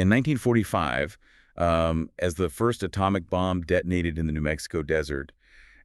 In 1945, as the first atomic bomb detonated in the New Mexico desert,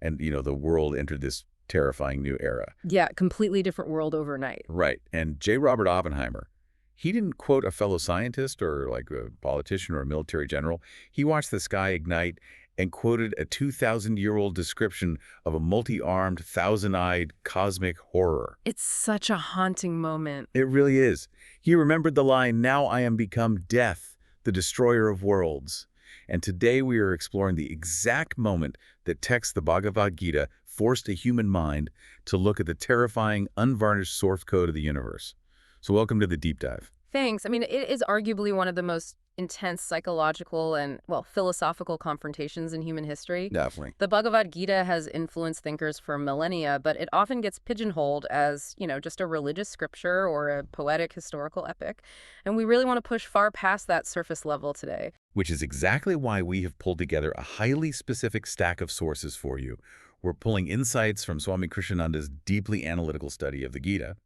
and, the world entered this terrifying new era. Yeah, completely different world overnight. Right. And J. Robert Oppenheimer, he didn't quote a fellow scientist or like a politician or a military general. He watched the sky ignite and quoted a 2,000-year-old description of a multi-armed, thousand-eyed cosmic horror. It's such a haunting moment. It really is. He remembered the line, "Now I am become death, the destroyer of worlds." And today we are exploring the exact moment that text the Bhagavad Gita forced a human mind to look at the terrifying, unvarnished source code of the universe. So welcome to the deep dive. Thanks. I mean, it is arguably one of the most intense psychological and, well, philosophical confrontations in human history. Definitely. The Bhagavad Gita has influenced thinkers for millennia, but it often gets pigeonholed as, just a religious scripture or a poetic historical epic. And we really want to push far past that surface level today. Which is exactly why we have pulled together a highly specific stack of sources for you. We're pulling insights from Swami Krishnananda's deeply analytical study of the Gita.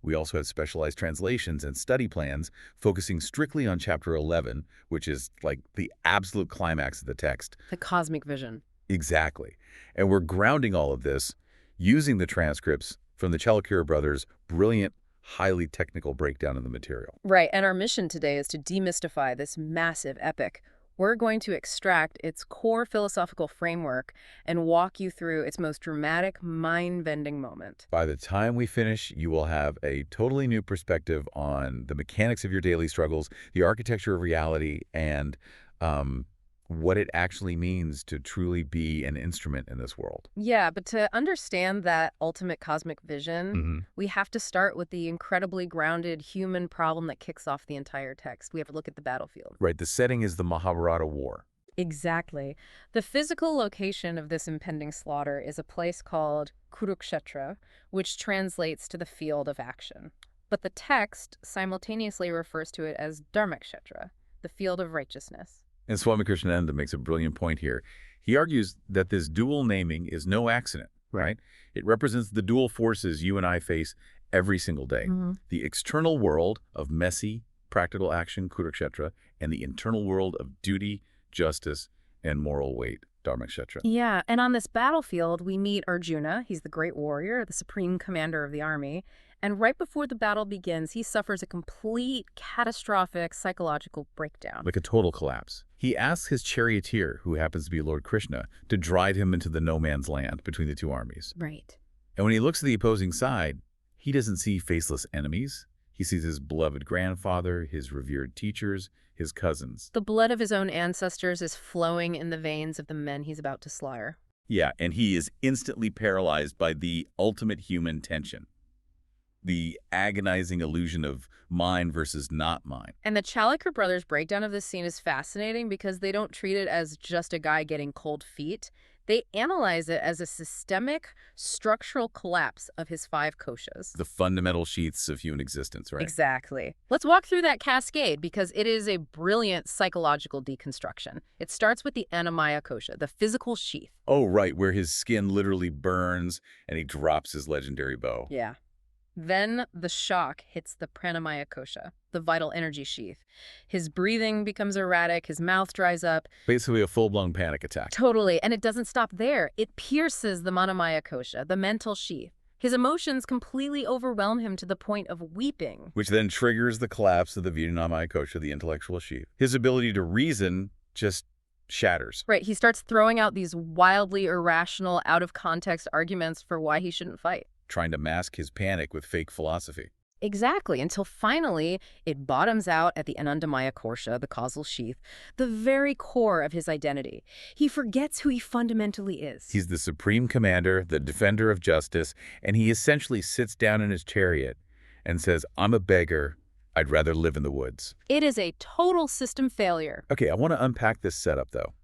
We also have specialized translations and study plans focusing strictly on Chapter 11, which is like the absolute climax of the text. The cosmic vision. Exactly. And we're grounding all of this using the transcripts from the Chalakira brothers' brilliant, highly technical breakdown of the material. Right, and our mission today is to demystify this massive epic. We're going to extract its core philosophical framework and walk you through its most dramatic, mind-bending moment. By the time we finish, you will have a totally new perspective on the mechanics of your daily struggles, the architecture of reality, and what it actually means to truly be an instrument in this world. Yeah, but to understand that ultimate cosmic vision, we have to start with the incredibly grounded human problem that kicks off the entire text. We have to look at the battlefield. Right, the setting is the Mahabharata War. Exactly. The physical location of this impending slaughter is a place called Kurukshetra, which translates to the field of action. But the text simultaneously refers to it as Dharmakshetra, the field of righteousness. And Swami Krishnananda makes a brilliant point here. He argues that this dual naming is no accident, right? It represents the dual forces you and I face every single day. The external world of messy, practical action, Kurukshetra, and the internal world of duty, justice, and moral weight, Dharmakshetra. Yeah, and on this battlefield, we meet Arjuna. He's the great warrior, the supreme commander of the army. And right before the battle begins, he suffers a complete, catastrophic psychological breakdown. Like a total collapse. He asks his charioteer, who happens to be Lord Krishna, to drive him into the no-man's land between the two armies. Right. And when he looks at the opposing side, he doesn't see faceless enemies. He sees his beloved grandfather, his revered teachers, his cousins. The blood of his own ancestors is flowing in the veins of the men he's about to slaughter. Yeah, and he is instantly paralyzed by the ultimate human tension. The agonizing illusion of mine versus not mine. And the Chalakir brothers' breakdown of this scene is fascinating because they don't treat it as just a guy getting cold feet. They analyze it as a systemic, structural collapse of his 5 koshas. The fundamental sheaths of human existence, right? Exactly. Let's walk through that cascade because it is a brilliant psychological deconstruction. It starts with the Annamaya kosha, the physical sheath. Oh, right, where his skin literally burns and he drops his legendary bow. Yeah. Then the shock hits the Pranamaya kosha, the vital energy sheath. His breathing becomes erratic, his mouth dries up. Basically a full-blown panic attack. Totally, and it doesn't stop there. It pierces the Manomaya kosha, the mental sheath. His emotions completely overwhelm him to the point of weeping. Which then triggers the collapse of the Vijnanamaya kosha, the intellectual sheath. His ability to reason just shatters. Right, he starts throwing out these wildly irrational, out-of-context arguments for why he shouldn't fight. Trying to mask his panic with fake philosophy. Exactly, until finally it bottoms out at the Anandamaya kosha, the causal sheath, the very core of his identity. He forgets who he fundamentally is. He's the supreme commander, the defender of justice, and he essentially sits down in his chariot and says, "I'm a beggar. I'd rather live in the woods." It is a total system failure. Okay, I want to unpack this setup, though.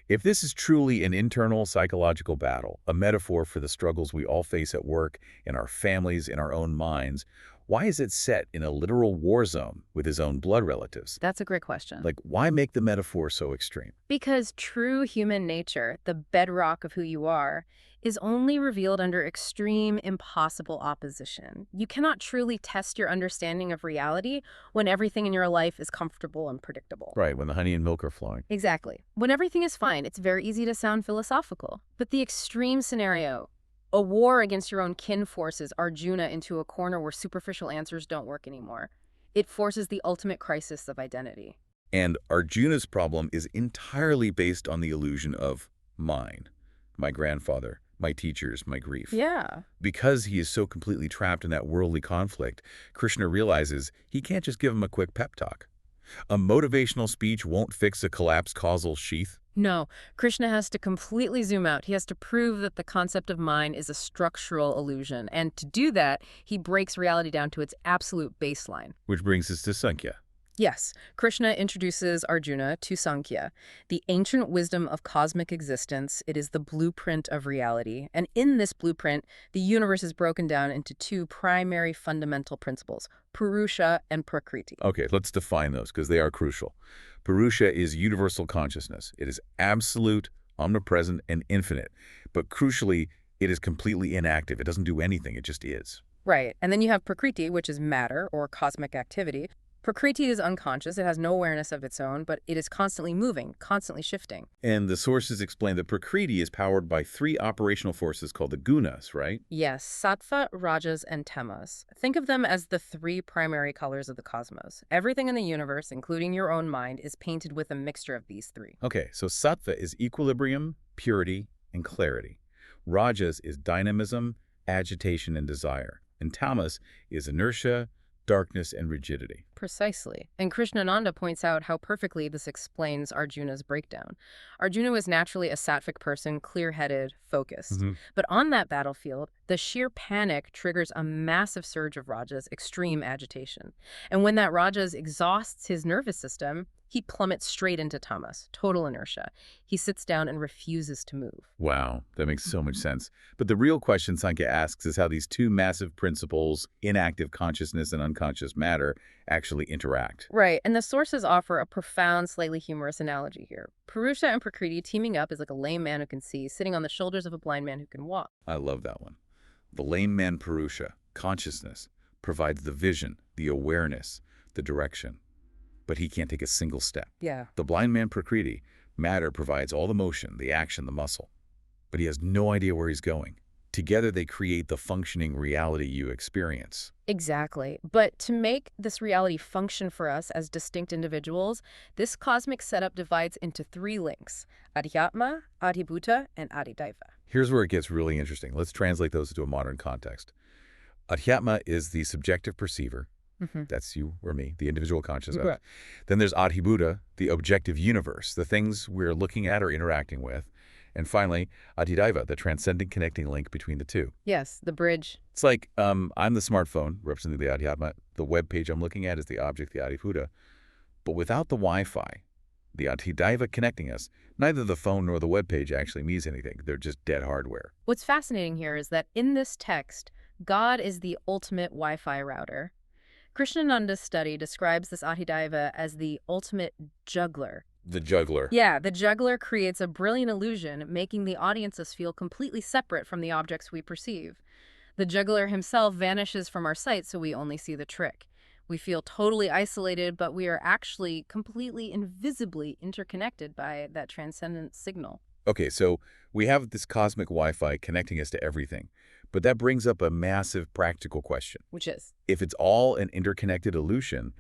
If this is truly an internal psychological battle, a metaphor for the struggles we all face at work, in our families, in our own minds, why is it set in a literal war zone with his own blood relatives? That's a great question. Like, why make the metaphor so extreme? Because true human nature, the bedrock of who you are, is only revealed under extreme, impossible opposition. You cannot truly test your understanding of reality when everything in your life is comfortable and predictable. Right, when the honey and milk are flowing. Exactly. When everything is fine, it's very easy to sound philosophical. But the extreme scenario, a war against your own kin, forces Arjuna into a corner where superficial answers don't work anymore. It forces the ultimate crisis of identity. And Arjuna's problem is entirely based on the illusion of mine, my grandfather, my teachers, my grief. Yeah. Because he is so completely trapped in that worldly conflict, Krishna realizes he can't just give him a quick pep talk. A motivational speech won't fix a collapsed causal sheath. No, Krishna has to completely zoom out. He has to prove that the concept of mind is a structural illusion. And to do that, he breaks reality down to its absolute baseline. Which brings us to Sankhya. Yes, Krishna introduces Arjuna to Sankhya, the ancient wisdom of cosmic existence. It is the blueprint of reality. And in this blueprint, the universe is broken down into two primary fundamental principles, Purusha and Prakriti. Okay, let's define those because they are crucial. Purusha is universal consciousness. It is absolute, omnipresent, and infinite. But crucially, it is completely inactive. It doesn't do anything. It just is. Right. And then you have Prakriti, which is matter or cosmic activity. Prakriti is unconscious. It has no awareness of its own, but it is constantly moving, constantly shifting. And the sources explain that Prakriti is powered by three operational forces called the gunas, right? Yes, sattva, rajas, and tamas. Think of them as the three primary colors of the cosmos. Everything in the universe, including your own mind, is painted with a mixture of these three. Okay, so sattva is equilibrium, purity, and clarity. Rajas is dynamism, agitation, and desire. And tamas is inertia, darkness, and rigidity. Precisely. And Krishnananda points out how perfectly this explains Arjuna's breakdown. Arjuna was naturally a sattvic person, clear-headed, focused. But on that battlefield, the sheer panic triggers a massive surge of rajas, extreme agitation. And when that rajas exhausts his nervous system, he plummets straight into tamas, total inertia. He sits down and refuses to move. Wow, that makes so much sense. But the real question Sankhya asks is how these two massive principles, inactive consciousness and unconscious matter, actually interact. Right, and the sources offer a profound, slightly humorous analogy here. Purusha and Prakriti teaming up is like a lame man who can see, sitting on the shoulders of a blind man who can walk. I love that one. The lame man Purusha, consciousness, provides the vision, the awareness, the direction. But he can't take a single step. Yeah. The blind man Prakriti, matter, provides all the motion, the action, the muscle. But he has no idea where he's going. Together they create the functioning reality you experience. Exactly. But to make this reality function for us as distinct individuals, this cosmic setup divides into three links: Adhyatma, Adhibhuta, and Adidaiva. Here's where it gets really interesting. Let's translate those into a modern context. Adhyatma is the subjective perceiver. That's you or me, the individual conscious of. Right. Then there's Adhibhuta, the objective universe, the things we're looking at or interacting with. And finally, Adidaiva, the transcendent connecting link between the two. Yes, the bridge. It's like I'm the smartphone representing the Adhyatma. The web page I'm looking at is the object, the Adhibhuta. But without the Wi-Fi, the Adidaiva connecting us, neither the phone nor the web page actually means anything. They're just dead hardware. What's fascinating here is that in this text, God is the ultimate Wi-Fi router. Krishnananda's study describes this Adhidaiva as the ultimate juggler. The juggler. Yeah, the juggler creates a brilliant illusion, making the audiences feel completely separate from the objects we perceive. The juggler himself vanishes from our sight, so we only see the trick. We feel totally isolated, but we are actually completely invisibly interconnected by that transcendent signal. Okay, so we have this cosmic Wi-Fi connecting us to everything. But that brings up a massive practical question. Which is? If it's all an interconnected illusion,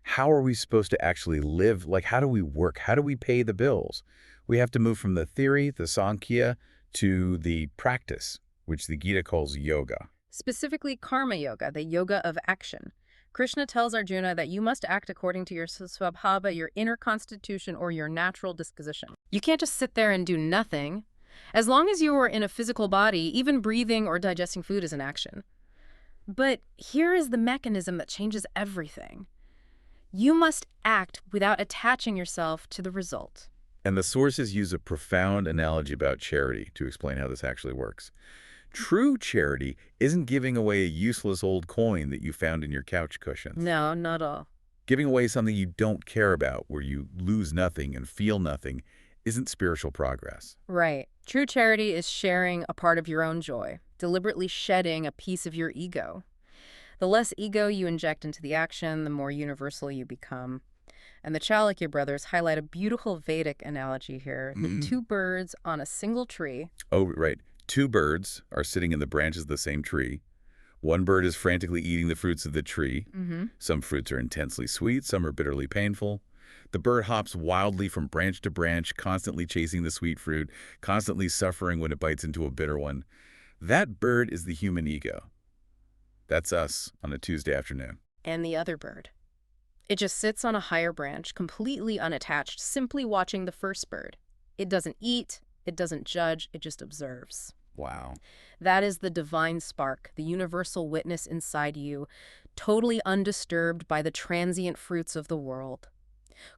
how are we supposed to actually live? Like, how do we work? How do we pay the bills? We have to move from the theory, the Sankhya, to the practice, which the Gita calls yoga. Specifically karma yoga, the yoga of action. Krishna tells Arjuna that you must act according to your svabhava, your inner constitution, or your natural disposition. You can't just sit there and do nothing. As long as you are in a physical body, even breathing or digesting food is an action. But here is the mechanism that changes everything. You must act without attaching yourself to the result. And the sources use a profound analogy about charity to explain how this actually works. True charity isn't giving away a useless old coin that you found in your couch cushions. No, not all. Giving away something you don't care about, where you lose nothing and feel nothing, isn't spiritual progress. Right. True charity is sharing a part of your own joy, deliberately shedding a piece of your ego. The less ego you inject into the action, the more universal you become. And the Chalukya brothers highlight a beautiful Vedic analogy here. The two birds on a single tree. Oh, right. Two birds are sitting in the branches of the same tree. One bird is frantically eating the fruits of the tree. Some fruits are intensely sweet, some are bitterly painful. The bird hops wildly from branch to branch, constantly chasing the sweet fruit, constantly suffering when it bites into a bitter one. That bird is the human ego. That's us on a Tuesday afternoon. And the other bird. It just sits on a higher branch, completely unattached, simply watching the first bird. It doesn't eat, it doesn't judge, it just observes. Wow. That is the divine spark, the universal witness inside you, totally undisturbed by the transient fruits of the world.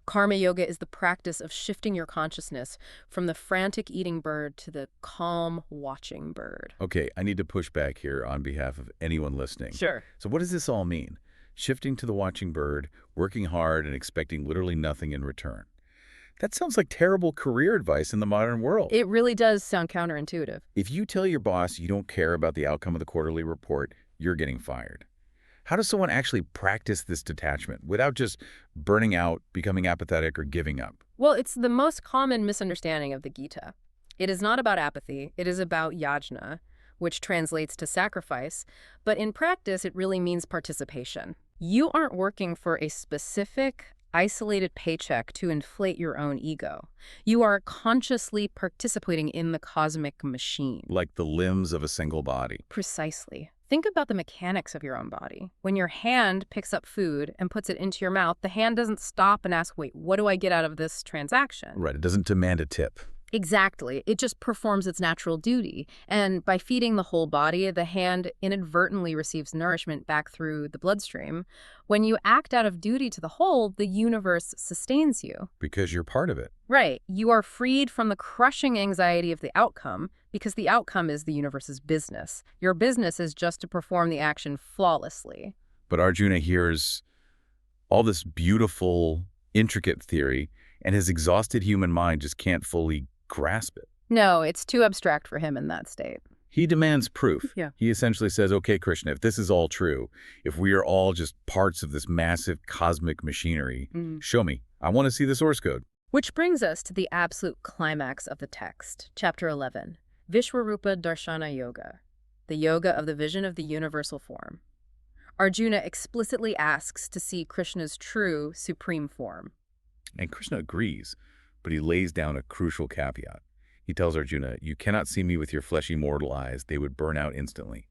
Karma yoga is the practice of shifting your consciousness from the frantic eating bird to the calm watching bird. Okay, I need to push back here on behalf of anyone listening. Sure. So what does this all mean? Shifting to the watching bird, working hard, and expecting literally nothing in return. That sounds like terrible career advice in the modern world. It really does sound counterintuitive. If you tell your boss you don't care about the outcome of the quarterly report, you're getting fired. How does someone actually practice this detachment without just burning out, becoming apathetic, or giving up? Well, it's the most common misunderstanding of the Gita. It is not about apathy, it is about yajna, which translates to sacrifice, but in practice it really means participation. You aren't working for a specific, isolated paycheck to inflate your own ego. You are consciously participating in the cosmic machine. Like the limbs of a single body. Precisely. Think about the mechanics of your own body. When your hand picks up food and puts it into your mouth, the hand doesn't stop and ask, wait, what do I get out of this transaction? Right, it doesn't demand a tip. Exactly. It just performs its natural duty. And by feeding the whole body, the hand inadvertently receives nourishment back through the bloodstream. When you act out of duty to the whole, the universe sustains you. Because you're part of it. Right. You are freed from the crushing anxiety of the outcome because the outcome is the universe's business. Your business is just to perform the action flawlessly. But Arjuna hears all this beautiful, intricate theory, and his exhausted human mind just can't fully grasp it. No, it's too abstract for him in that state. He demands proof. Yeah. He essentially says, okay, Krishna, if this is all true, if we are all just parts of this massive cosmic machinery, show me. I want to see the source code. Which brings us to the absolute climax of the text, chapter 11, Vishvarupa Darshana Yoga, the yoga of the vision of the universal form. Arjuna explicitly asks to see Krishna's true, supreme form. And Krishna agrees, but he lays down a crucial caveat. He tells Arjuna, you cannot see me with your fleshy mortal eyes. They would burn out instantly.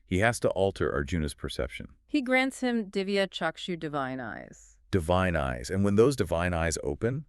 He has to alter Arjuna's perception. He grants him divya chakshu, divine eyes. Divine eyes. And when those divine eyes open,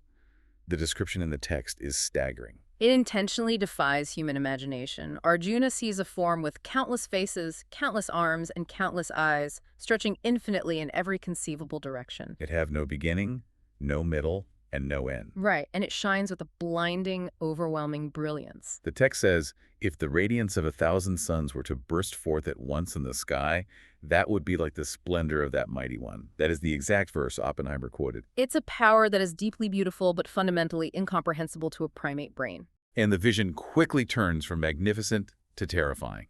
the description in the text is staggering. It intentionally defies human imagination. Arjuna sees a form with countless faces, countless arms, and countless eyes, stretching infinitely in every conceivable direction. It have no beginning, no middle, and no end. Right, and it shines with a blinding, overwhelming brilliance. The text says, if the radiance of 1,000 suns were to burst forth at once in the sky, that would be like the splendor of that mighty one. That is the exact verse Oppenheimer quoted. It's a power that is deeply beautiful but fundamentally incomprehensible to a primate brain. And the vision quickly turns from magnificent to terrifying.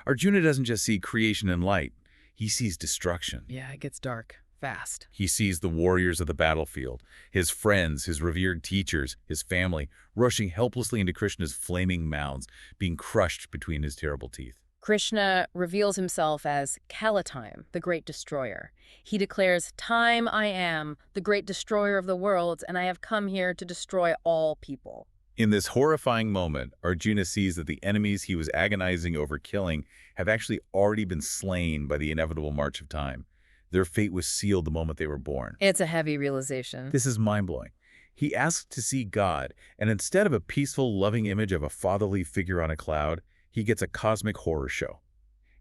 Arjuna doesn't just see creation and light. He sees destruction. Yeah, it gets dark. Fast. He sees the warriors of the battlefield, his friends, his revered teachers, his family, rushing helplessly into Krishna's flaming mouths, being crushed between his terrible teeth. Krishna reveals himself as Kalatime, the great destroyer. He declares, "Time I am, the great destroyer of the worlds, and I have come here to destroy all people." In this horrifying moment, Arjuna sees that the enemies he was agonizing over killing have actually already been slain by the inevitable march of time. Their fate was sealed the moment they were born. It's a heavy realization. This is mind-blowing. He asks to see God, and instead of a peaceful, loving image of a fatherly figure on a cloud, he gets a cosmic horror show.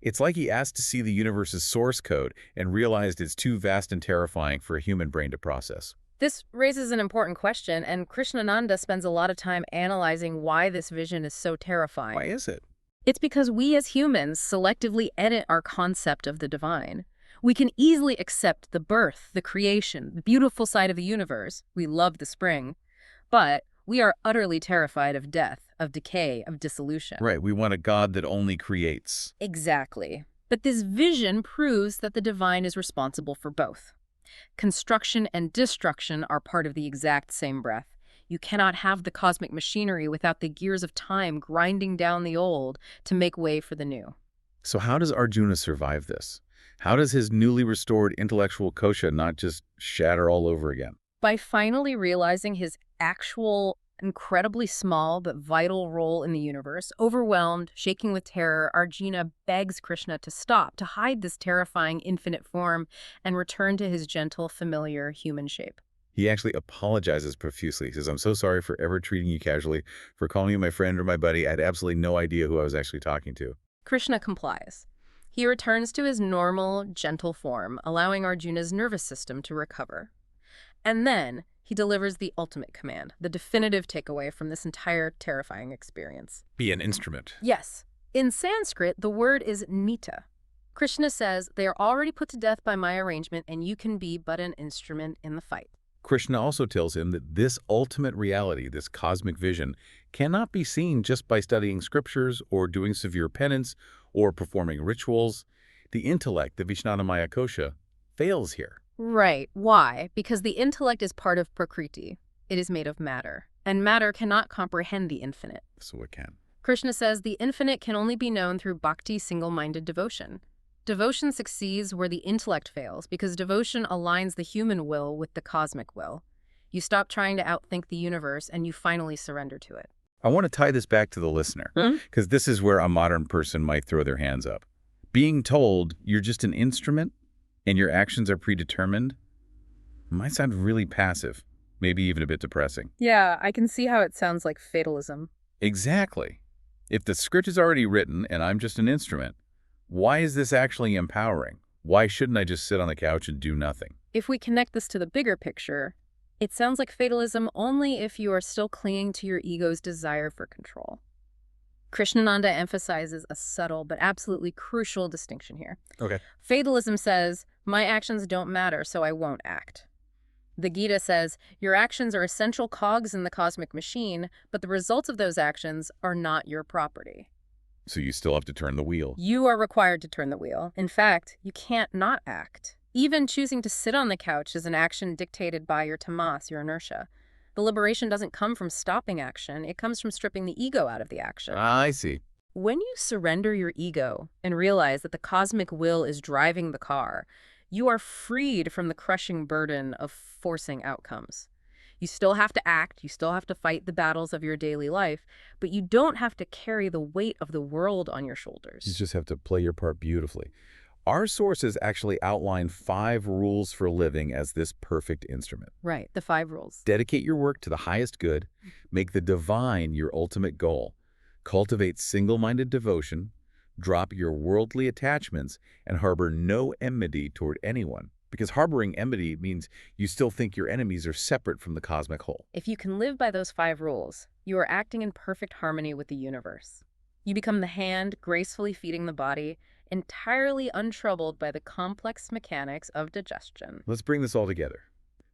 It's like he asked to see the universe's source code and realized it's too vast and terrifying for a human brain to process. This raises an important question, and Krishnananda spends a lot of time analyzing why this vision is so terrifying. Why is it? It's because we as humans selectively edit our concept of the divine. We can easily accept the birth, the creation, the beautiful side of the universe. We love the spring. But We are utterly terrified of death, of decay, of dissolution. Right, we want a God that only creates. Exactly. But this vision proves that the divine is responsible for both. Construction and destruction are part of the exact same breath. You cannot have the cosmic machinery without the gears of time grinding down the old to make way for the new. So how does Arjuna survive this? How does his newly restored intellectual kosha not just shatter all over again? By finally realizing his actual incredibly small but vital role in the universe, overwhelmed, shaking with terror, Arjuna begs Krishna to stop, to hide this terrifying infinite form, and return to his gentle, familiar human shape. He actually apologizes profusely. He says, I'm so sorry for ever treating you casually, for calling you my friend or my buddy. I had absolutely no idea who I was actually talking to. Krishna complies. He returns to his normal, gentle form, allowing Arjuna's nervous system to recover. And then he delivers the ultimate command, the definitive takeaway from this entire terrifying experience. Be an instrument. Yes. In Sanskrit, the word is nita. Krishna says, they are already put to death by my arrangement, and you can be but an instrument in the fight. Krishna also tells him that this ultimate reality, this cosmic vision, cannot be seen just by studying scriptures or doing severe penance or performing rituals. The intellect, the Vijnanamaya kosha, fails here. Right. Why? Because the intellect is part of Prakriti. It is made of matter, and matter cannot comprehend the infinite. So it can. Krishna says the infinite can only be known through bhakti, single-minded devotion. Devotion succeeds where the intellect fails because devotion aligns the human will with the cosmic will. You stop trying to outthink the universe and you finally surrender to it. I want to tie this back to the listener, because this is where a modern person might throw their hands up. Being told you're just an instrument and your actions are predetermined might sound really passive, maybe even a bit depressing. Yeah, I can see how it sounds like fatalism. Exactly. If the script is already written and I'm just an instrument, why is this actually empowering? Why shouldn't I just sit on the couch and do nothing? If we connect this to the bigger picture, it sounds like fatalism only if you are still clinging to your ego's desire for control. Krishnananda emphasizes a subtle but absolutely crucial distinction here. Okay. Fatalism says, my actions don't matter, so I won't act. The Gita says, your actions are essential cogs in the cosmic machine, but the results of those actions are not your property. So you still have to turn the wheel. You are required to turn the wheel. In fact, you can't not act. Even choosing to sit on the couch is an action dictated by your tamas, your inertia. The liberation doesn't come from stopping action. It comes from stripping the ego out of the action. I see. When you surrender your ego and realize that the cosmic will is driving the car, you are freed from the crushing burden of forcing outcomes. You still have to act, you still have to fight the battles of your daily life, but you don't have to carry the weight of the world on your shoulders. You just have to play your part beautifully. Our sources actually outline 5 rules for living as this perfect instrument. Right, the 5 rules. Dedicate your work to the highest good, make the divine your ultimate goal, cultivate single-minded devotion, drop your worldly attachments, and harbor no enmity toward anyone. Because harboring enmity means you still think your enemies are separate from the cosmic whole. If you can live by those 5 rules, you are acting in perfect harmony with the universe. You become the hand gracefully feeding the body, entirely untroubled by the complex mechanics of digestion. Let's bring this all together.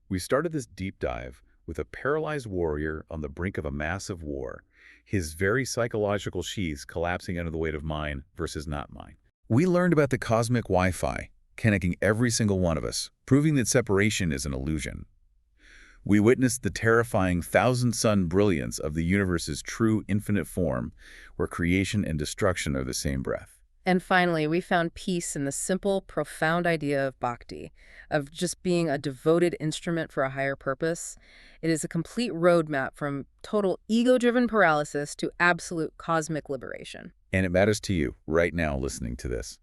We started this deep dive with a paralyzed warrior on the brink of a massive war, his very psychological sheaths collapsing under the weight of mine versus not mine. We learned about the cosmic Wi-Fi, connecting every single one of us, proving that separation is an illusion. We witnessed the terrifying thousand-sun brilliance of the universe's true infinite form, where creation and destruction are the same breath. And finally, we found peace in the simple, profound idea of bhakti, of just being a devoted instrument for a higher purpose. It is a complete roadmap from total ego-driven paralysis to absolute cosmic liberation. And it matters to you right now listening to this.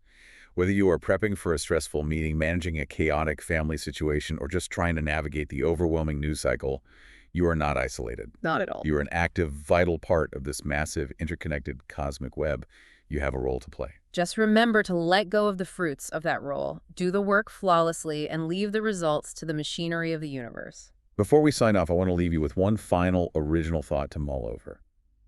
Whether you are prepping for a stressful meeting, managing a chaotic family situation, or just trying to navigate the overwhelming news cycle, you are not isolated. Not at all. You are an active, vital part of this massive, interconnected cosmic web. You have a role to play. Just remember to let go of the fruits of that role, do the work flawlessly, and leave the results to the machinery of the universe. Before we sign off, I want to leave you with one final original thought to mull over.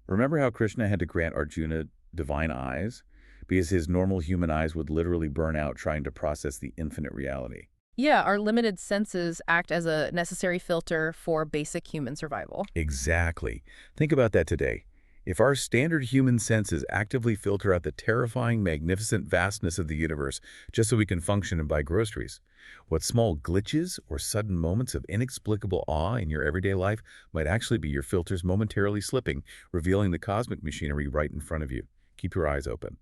Remember how Krishna had to grant Arjuna divine eyes? Because his normal human eyes would literally burn out trying to process the infinite reality. Yeah, our limited senses act as a necessary filter for basic human survival. Exactly. Think about that today. If our standard human senses actively filter out the terrifying, magnificent vastness of the universe just so we can function and buy groceries, what small glitches or sudden moments of inexplicable awe in your everyday life might actually be your filters momentarily slipping, revealing the cosmic machinery right in front of you. Keep your eyes open.